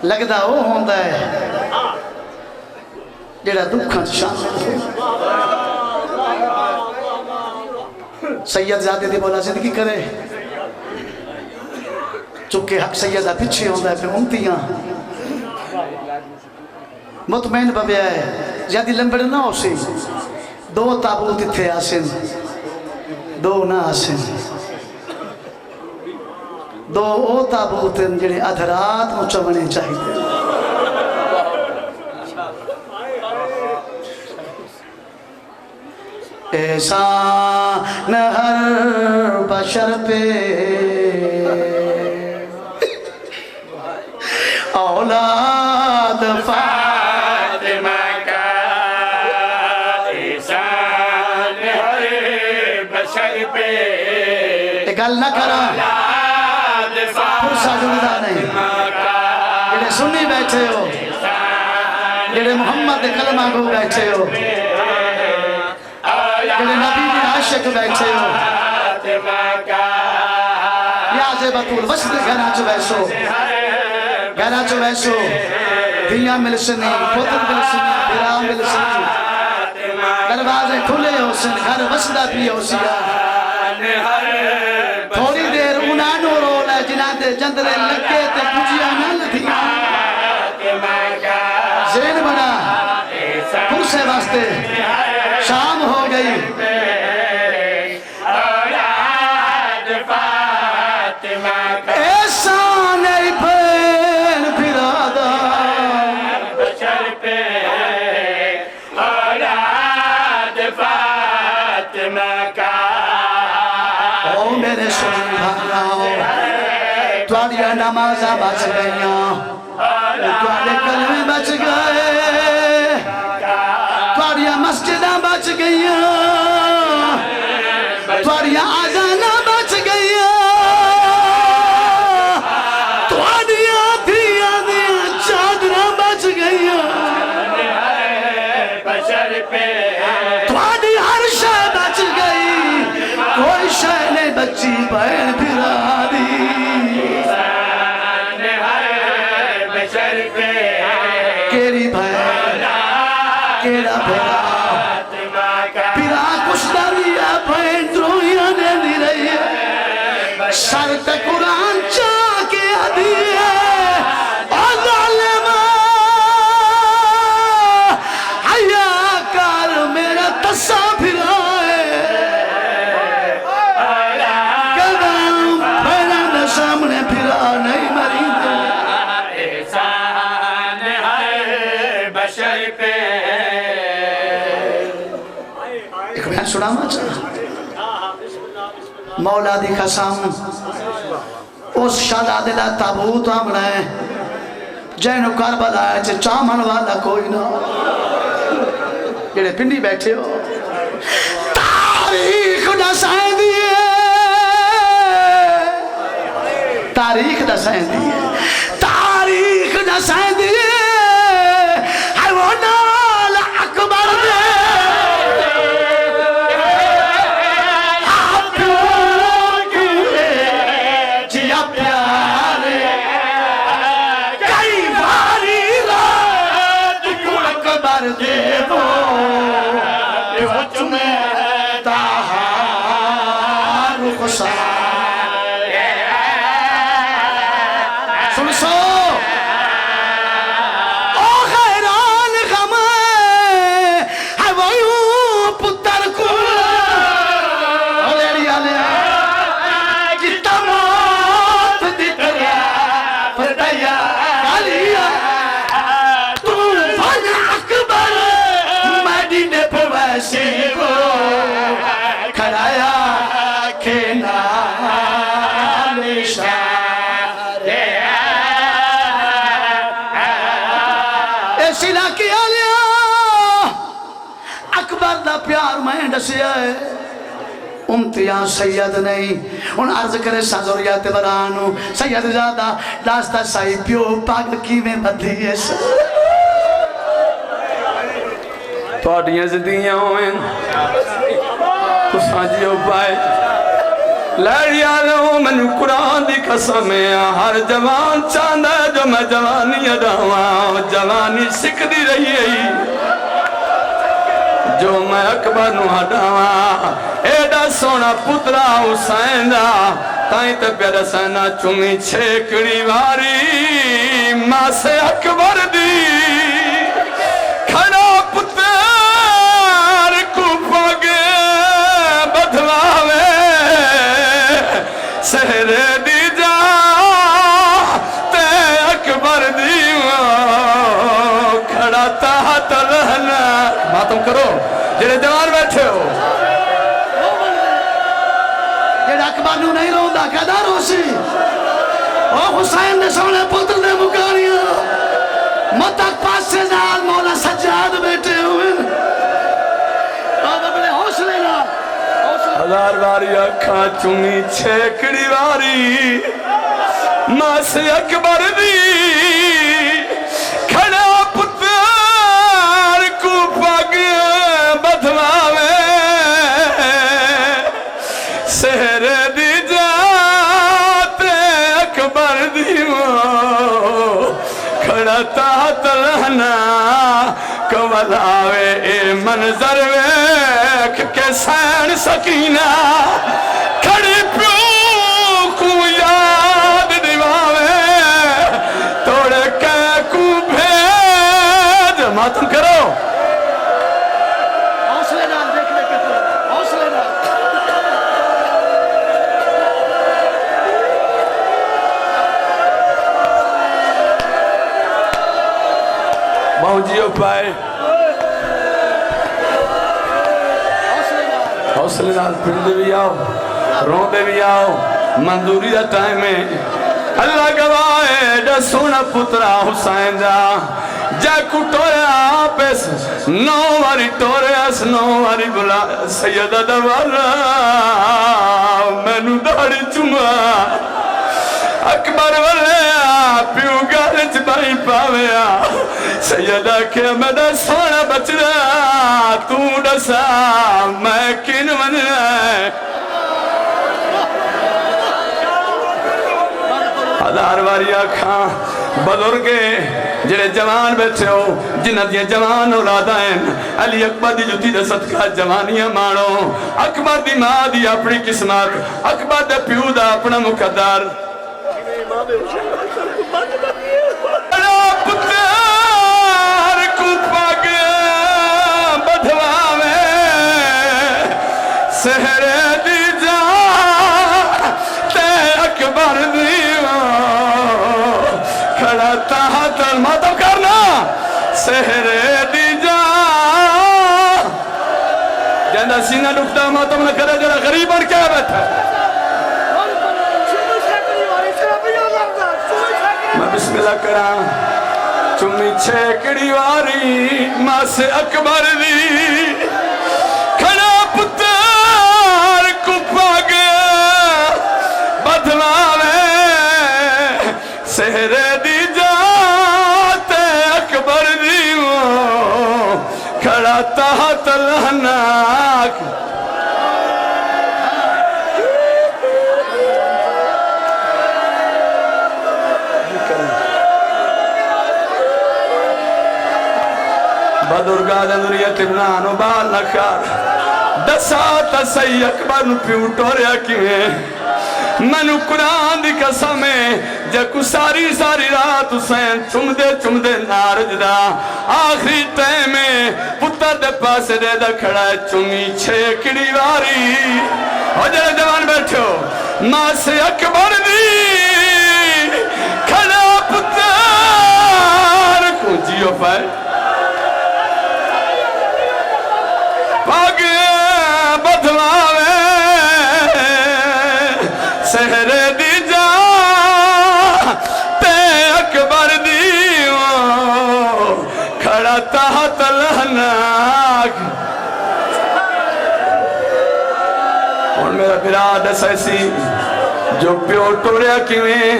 لگدا وہ ہوندا ہے جڑا دکھاں شامل ہے سید زیادہ دی بولا زندگی کرے چونکہ حق سیدہ پچھے ہوندہ ہے پھر امتیاں مطمئن ببیا ہے زیادہ لمبڑ نہ ہو سی 2 تابوت تھے آسن 2 نہ آسن 2 او تابوت جنہیں ادھرات مچونے چاہیے احسان ہر بشر پہ اولاد فاطمہ کا احسان ہر بشر پہ گل نہ کرا پرسا جڑا نہیں جڑے سنی بیٹھے ہو جڑے محمد کلمہ کو بیٹھے ہو جڑے نبی دی عاشق بیٹھے ہو یا زیبتول وسط گھرہ چو بیسو گھرہ چو بیسو دھیاں مل سنی پتر مل سنی بھرا مل سنی دروازے کھلے ہو سن گھر وسطہ بھی ہو سیا تھوڑی دیر انہوں رول ہے جنہاں دے جندرے لگے تے کجیاں نہ لدھیاں زین بنا پرسے واسطے شام ہو گئی احسان ای بھین پھرادا بشر پہ اولاد فاطمہ کا او میرے سنی بھاناؤ توڑیا نمازہ بچ گئیاں توڑے کلمے بچ گئے توڑیا مسجدہ بچ گئیاں توڑیا آزانہ بچ گئیاں توڑیا دھیا دیا چادرہ بچ گئیاں بشر پہ توڑی ہر شے بچ گئی کوئی شے نہیں بچی بہن پھرا دی بشر پہ کیری بہن کیڑا بھیرا پھرا کچھ دریا بہن درویاں نے دی رہی ہے سر تے قرآن چاہ کے دیئے اور ظالمہ حیا کار میرا تسا پھرائے قدم پھیرا نہ سامنے پھرا نہیں مری احسان ہر بشر پہ ایک بیان سنا ماچا مولا دی قسم اس شہزادے دا تابوت آمنا ہے جینو کربلا ہے چے چامن والا کوئی نہ جڑے پنڈی بیٹھے ہو تاریخ دسائیں دیئے تاریخ دسائیں دیئے تاریخ دسائیں دیئے ہے وہ نال اکبر دے اکبر دیو وچ میں تہار خسار سن سو او خیران غم ہے وہ یوں پتر کو لیڑی آلیا جتا موت دی تریا پردیا آلیا طوفان اکبر مدینے پہ ویسے وہ کھڑایا کہ نام اشارے ایسی لاکی آلیا اکبر دا پیار میں ڈسیا ہے امتیاں سید نہیں ان عرض کرے سازوریات برانو سید زیادہ داستہ سائی پیو پاگل کی میں بدلی ہے تو آڈیاں زندگیاں ہوئیں تو سانجیوں پائے لڑی آلوں میں قرآن دی قسمیں ہر جوان چاندہ ہے جو میں جوانی اڈاواں جوانی سکھ دی رہی ہے جو میں اکبر نو ہڈاواں ایڈا سونا پترا حسین دا تائیں تے پیارا سینا چومی چھیکڑی واری ماں سے اکبر دی کھڑا پتر کو پاگے بدھواوے سہرے دی جا تے اکبر دی کھڑا تحت رہنا باتوں کرو جنہیں جوان بیٹھے ہو یہ اکبر نو نہیں رہوں دا کہا دارو سی او حسین نے سونے پتر نے مکاریاں متک پاس سے زال مولا سجاد بیٹھے ہوئے بابا بلے حوصلے نا ہزار واری اکھاں چومی چھیکڑی واری ماں سے اکبر دی کھڑا پتر کو پاگ بدھواوے سہر دی جاتے اکبر دی کھڑا تحت لہنا کولاوے اے منظر ویکھ کے سین سکینہ کھڑی پیو کو یاد دیواوے توڑے کے کو بھیج ماتم کرو حوصلے نا دیکھ لے کے حوصلے نا باؤنجیوں پائے حوصلے نال پھردے بھی آؤ روندے بھی آؤ منظوری دا ٹائم ہے اللہ گواہ دا سونا پترا حسین دا جا کو ٹوریا پیس نو واری ٹوریا نو واری بلا سیدہ دوارا میں نو داڑی چما اکبر والیا پیو گالچ بائی پاویا سیدہ کہ میں دا سونا بچ رہا تو ڈسا میں کن من ہزار واری آکھاں بزرگے جنہیں جوان بیٹھے ہو جنہ دیا جوان اولادہ ہیں علی اکبر دی جتی دے صدقہ جوانیاں مانو اکبر دی ماں دی اپنی قسمت اکبر دے پیو دا اپنا مقدر پتر کو پاگ بدھواوے سہر دی جا تے اکبر دیو کھڑا تحت ماتم کرنا سہر دی جا جاندہ سینہ ڈکتا ماتم نہ کرے جڑا غریب بن کے بیٹھا میں بسم اللہ کرا چمی چھیکڑی واری ماں سے اکبر دی کھڑا پتر کو پاگ بدھواوے سہر دی جاتے اکبر دی کھڑا تحت لہناک درگاہ دنریت ابنان و بال نکار دسا تسی اکبر نو پیو ٹوریا کیویں منو قرآن دی قسم ہے جکو ساری رات حسین چم دے نارج دا آخری ٹائم میں پتر دے پاس دے دا کھڑا ہے چمی چھیکڑی واری اور جلے جوان بیٹھو ماں سے اکبر دی کھڑا پتر کو جیو پائے پاگ بدھواوے سہر دی جا تے اکبر دیو کھڑا تحت لہناک اور میرا براد ایسی جو پیو ٹوریا کیویں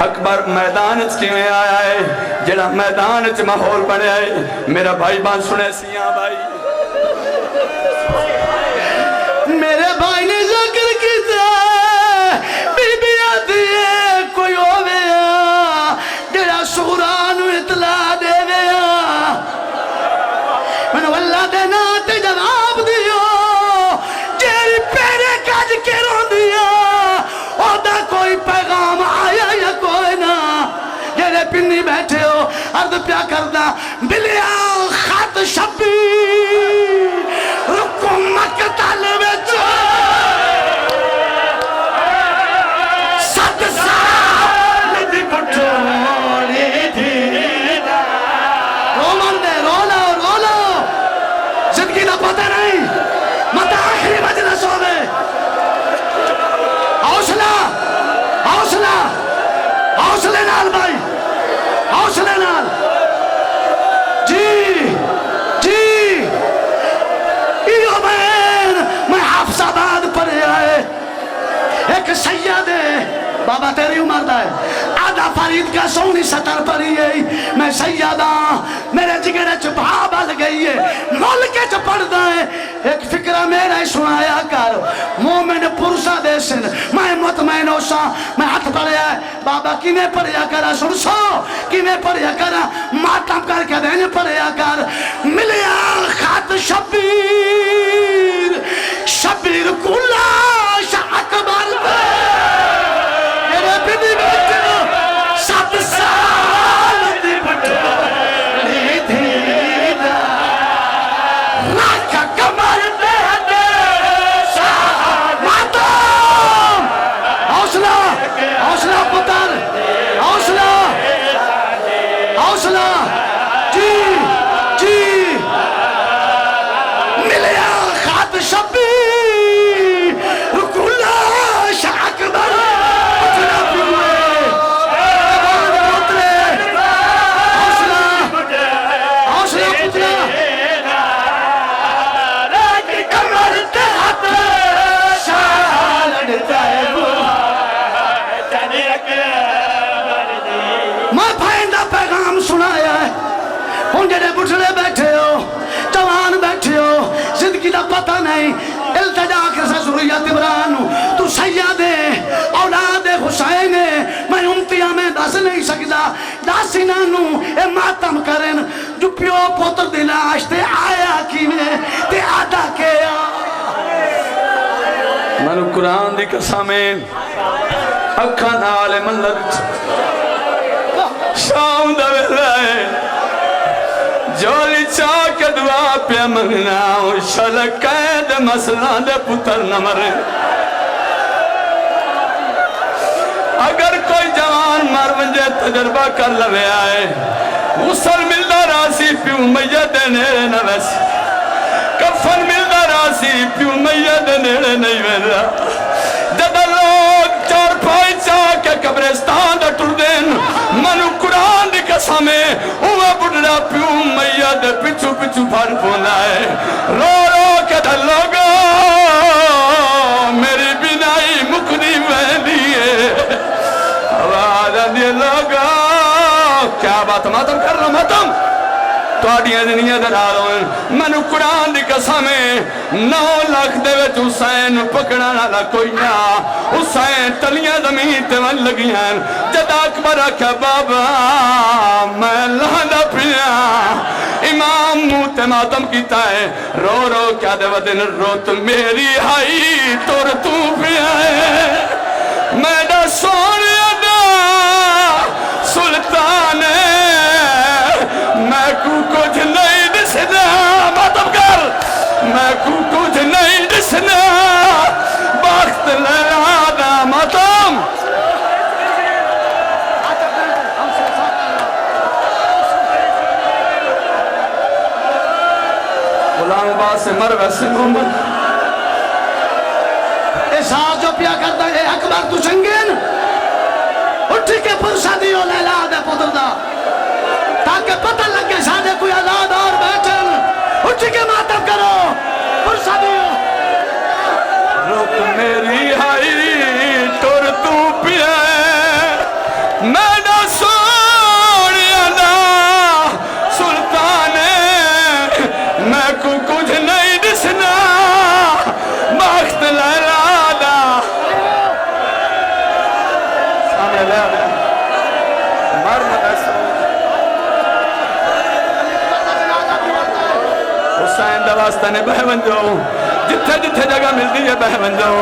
اکبر میدان کیویں آیا ہے جڑا میدان ماحول بنے آئے میرا بھائی بان سنے سیاں بھائی میرے بھائی نے ذکر کیتا بی بی آتی ہے کوئی ہویا جڑا سورانو اطلاع دے ویا میں نے واللہ دینا تے جواب دیو جیری پیرے کج کے رون دیا او دا کوئی پیغام آیا یا کوئی نا جیرے پنی بیٹھے ہو عرض پیا کردہ بلیا خط شبیر رکو مقتل بچو ست سال دی پٹھوڑی دینا رو مردے رو لو زندگی نہ پتہ نہیں مت آخری مجلس ہو گئے حوصلے نال بھائی حوصلے نال جی میں حافظ آباد پر آئے ایک سید ہے بابا تیری عمر دا ہے آدھا فرید کا سونی سطر پر ہی ہے میں سیدہ میرے جگرے چپا بل گئی ہے ملکے چپڑ دا ہے ایک فکرہ میرا ہی سنایا کر مومن پرسا دے سن میں مطمئن ہوسا میں ہاتھ پڑھیا ہے بابا کینے پڑھیا کرا سن سو کینے پڑھیا کرا ماتم کر کے دینے پڑھیا کر ملیا خط شبیر کلاش اکبر میرے بیٹی بیٹھو 7 سال دی بٹھوڑی دینا راکھا کمر دے دے ماتم حوصلہ پتر حوصلہ جی ملیا خط شبیر کلاش اکبر پترہ پیوے حوصلہ پترہ کمر تحت شال ڈھتا ہے میں بھائندہ پیغام سنایا ہے ہوں جڑے بٹھڑے بیٹھے ہو جوان بیٹھے ہو زندگی دا پتہ نہیں التجا کے ضروریات عمران تو سید اولاد حسین میں امتیاں میں دس نہیں سکتا داسینانو اے ماتم کرن جو پیو پوتر دلاش تے آیا کی میں تے آدھا کیا منو قرآن دی قسمیں اکھا نال ملت شام دا ویلا ہے جولی چاہ کے دعا پہ منگنا شلک قید مسئلہ دے پتر نہ مرے اگر کوئی جوان مر ونجے تجربہ کر لوے آئے غسل ملدہ راسی پیو میت نیرے نہ ویسی کفن ملدہ راسی پیو میت نیرے نہیں ویرا جدہ لوگ چار پائی چاہ کے قبرستان دا ٹر دین منو قرآن دی قسمیں اوہ بڑھڑا پیو میت پچھو بھر پونا ہے رو کے دھر لوگا میری بینائی مکھنی ویلی ہے آواز آدھی لوگا کیا بات ماتم کر رہا ماتم تو آڈیاں دنیا در آلویں منو قرآن دی قسمیں 9 لاکھ دے وچ حسین پکڑانا لا کوئی نا حسین تلیاں زمین تے من لگیاں جد اکبر آکھا بابا میں لہندا پیا امام موت تے ماتم کیتا ہے رو رو کیا دے ودن روت میری ہائی تور تو پہ آئے میڈا سونے دا سلطان میں کو کچھ نہیں دسنا ماتم کر میں کو کچھ نہیں دسنا بخت لیلا دا ماتم غلام عباس سے مر ویسے محمد احساس جو پیا کرتا ہے اکبر تو چنگین اٹھ کے پرسا دیو لیلا دے پتر دا تاکہ پتہ لگے سانے کوئی آزاد اور بیٹھن اٹھ کے ماتم کرو پرسا دیو روت میری ہائی تور تو پیا میڈا سوڑیا دا سلطان میں کو کچھ نہیں دسنا بخت لیلا دا سامنے لے آدھا مرنا ایسا حسین دوستہ نے بہ بندو جتھے جتھے جگہ ملتی ہے بہ بندو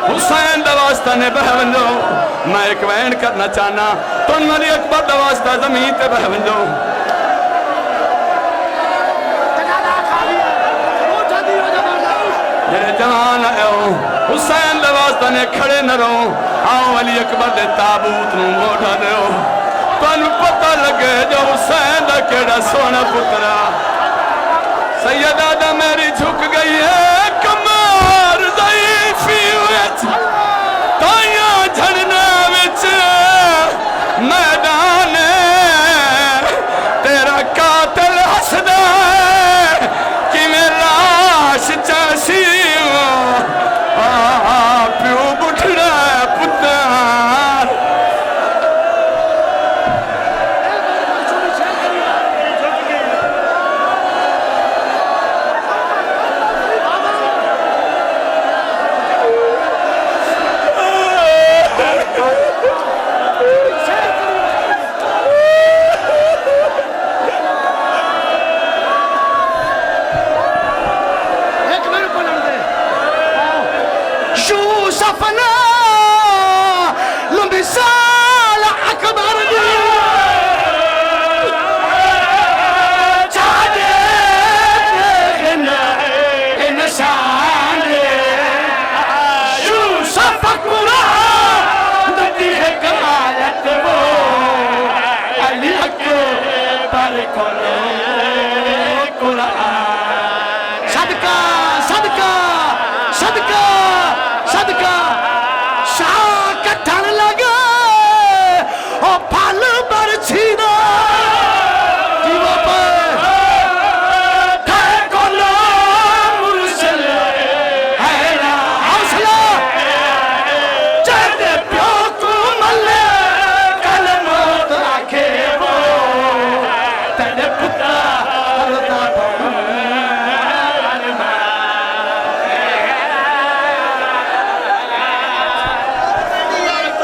حسین دوستہ نے بہ بندو میں ایک وین کرنا چاہنا تو انہوں اکبر دوستہ زمین تے بہ بندو میرے جوان آئے حسین دوستہ نے کھڑے نہ رہو آؤ علی اکبر دے تابوت نو موڑا دے ہو تو انہوں پتہ لگے جو حسین دا کیڑا سونا پترا سیدہ دا میری جھک گئی ہے کمار ضعیفی ویچ تائیاں جھڑنا ویچ میدان تیرا قاتل حسدہ ہے کہ میں لاش چاسی پیو بٹھڑا ہے پتار یوسفنا لمثال اکبر دی چاہے انسان یوسف قرآن دی حکایت وہ علی اکبر قرآن صدقہ صدقہ صدقہ صدقہ شاہ کٹھن لگا او پھل برچھینا جیوہ پر تھے کولو مرسل حیرہ حوصلہ چہدے پیو کو ملے کل موت آکھے وہ تیرے پتا رضا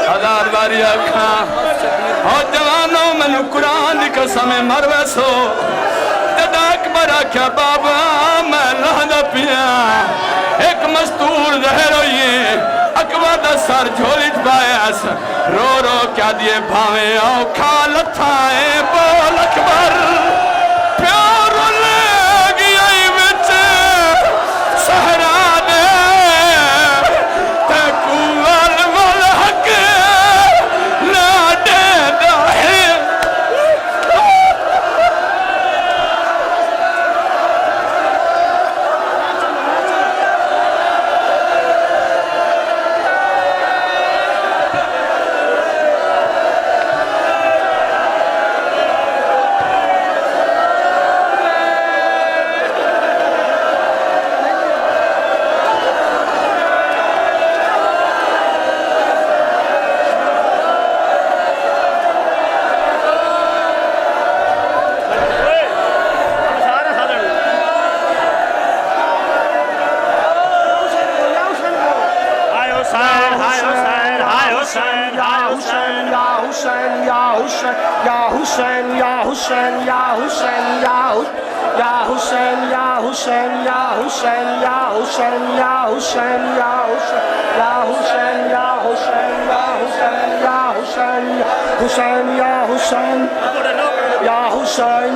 ہزار باری آکھاں اور جوانوں میں قرآن دی قسم مر ویسو جد اکبر آکھا بابا میں لہدہ پیا ایک مستور زہر ہوئی اکبر دا سر جھولی جبائیس رو رو کیا دیے بھاویں آؤ کھا لتھائیں بول اکبر پیار لے گئی وچ سہرا دے تے کوال والحق لا دے داہے Hussein, Ya Hussein, Ya Hussein, Ya Hussein, Ya Hussein, Ya Hussein, Ya Hussein, Ya Hussein, Ya Hussein, Ya Hussein, Ya Hussein, Ya Hussein, Ya Hussein, Ya Hussein, Ya Hussein, Ya Hussein.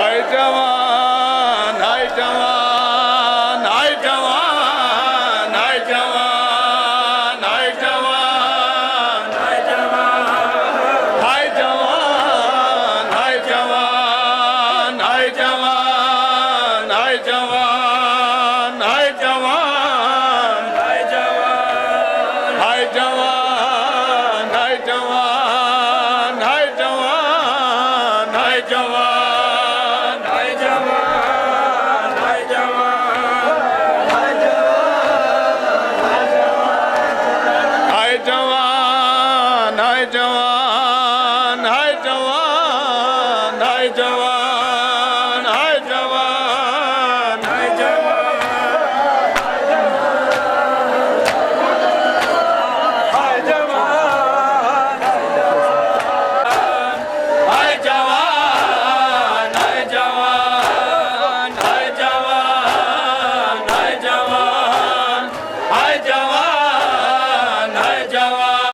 Hay Jawan, hay Jawan, hay Jawan, hay Jawan, hay Jawan, hay Jawan, hay Jawan, hay Jawan, hay Jawan, hay Jawan, hay Jawan, hay Jawan, hay Jawan, hay Jawan, hay Jawan, hay Jawan, hay Jawan, hay Jawan, hay Jawan, hay Jawan.